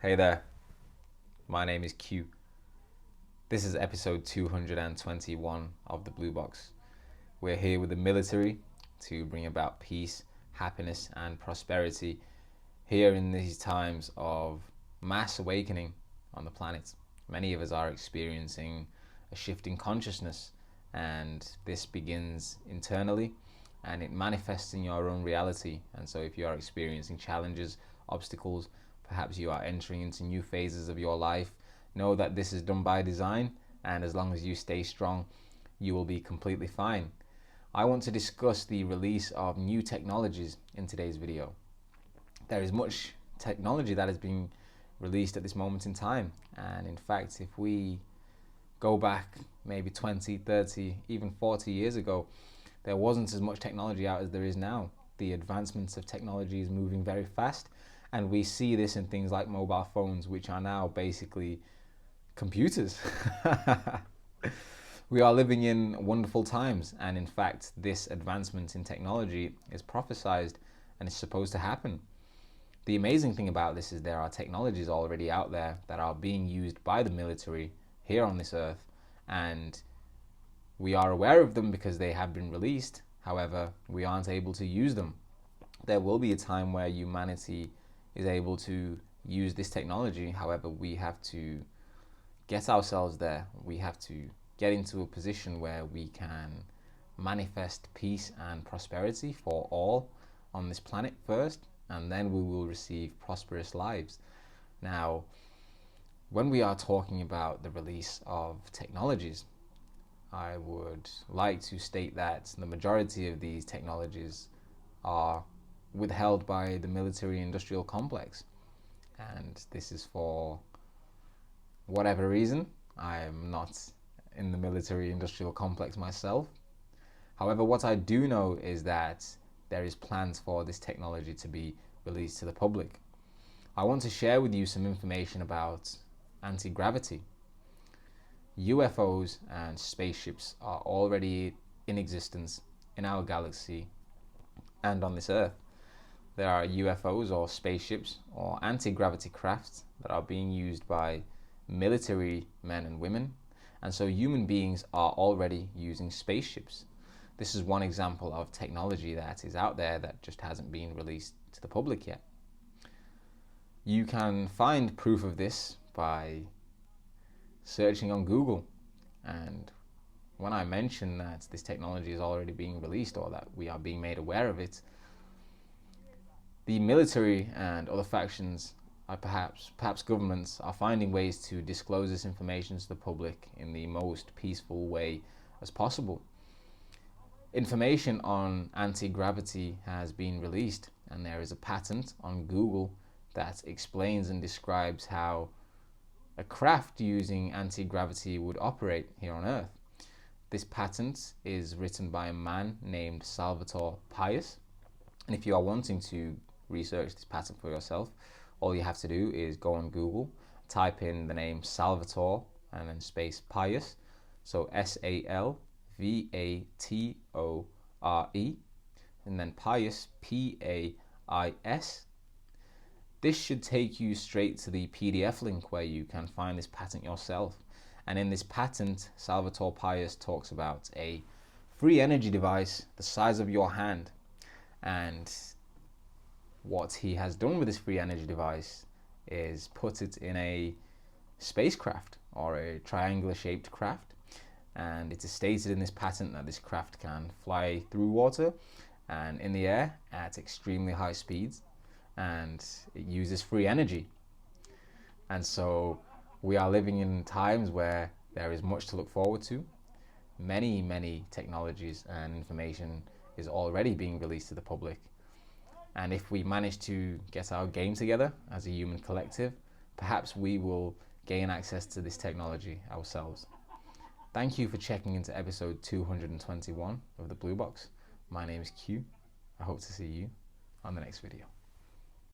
Hey there, my name is Q. This is episode 221 of the Bluebox. We're here with the military to bring about peace, happiness, and prosperity here in these times of mass awakening on the planet. Many of us are experiencing a shift in consciousness, and this begins internally and it manifests in your own reality. And so, if you are experiencing challenges, obstacles, perhaps you are entering into new phases of your life, know that this is done by design, and as long as you stay strong, you will be completely fine. I want to discuss the release of new technologies in today's video. There is much technology that is being released at this moment in time, and in fact, if we go back maybe 20, 30, even 40 years ago, there wasn't as much technology out as there is now. The advancements of technology is moving very fast, and we see this in things like mobile phones, which are now basically computers. We are living in wonderful times, and in fact, this advancement in technology is prophesized and is supposed to happen. The amazing thing about this is there are technologies already out there that are being used by the military here on this earth, and we are aware of them because they have been released. However, we aren't able to use them. There will be a time where humanity is able to use this technology. However, we have to get ourselves there. We have to get into a position where we can manifest peace and prosperity for all on this planet first, and then we will receive prosperous lives. Now, when we are talking about the release of technologies, I would like to state that the majority of these technologies are withheld by the military industrial complex, and this is for whatever reason. I am not in the military industrial complex myself. However, what I do know is that there is plans for this technology to be released to the public. I want to share with you some information about anti-gravity. UFOs and spaceships are already in existence in our galaxy and on this earth. There are UFOs or spaceships or anti-gravity crafts that are being used by military men and women, and so human beings are already using spaceships. This is one example of technology that is out there that just hasn't been released to the public yet. You can find proof of this by searching on Google, and when I mention that this technology is already being released or that we are being made aware of it, the military and other factions, perhaps governments, are finding ways to disclose this information to the public in the most peaceful way as possible. Information on anti-gravity has been released, and there is a patent on Google that explains and describes how a craft using anti-gravity would operate here on Earth. This patent is written by a man named Salvatore Pius, and if you are wanting to research this patent for yourself, all you have to do is go on Google, type in the name Salvatore and then space Pius, so Salvatore, and then Pius, Pais. This should take you straight to the PDF link where you can find this patent yourself. And in this patent, Salvatore Pius talks about a free energy device the size of your hand. And what he has done with this free energy device is put it in a spacecraft or a triangular shaped craft. And it is stated in this patent that this craft can fly through water and in the air at extremely high speeds, and it uses free energy. And so we are living in times where there is much to look forward to. Many technologies and information is already being released to the public. And if we manage to get our game together as a human collective, perhaps we will gain access to this technology ourselves. Thank you for checking into episode 221 of the Bluebox. My name is Q. I hope to see you on the next video.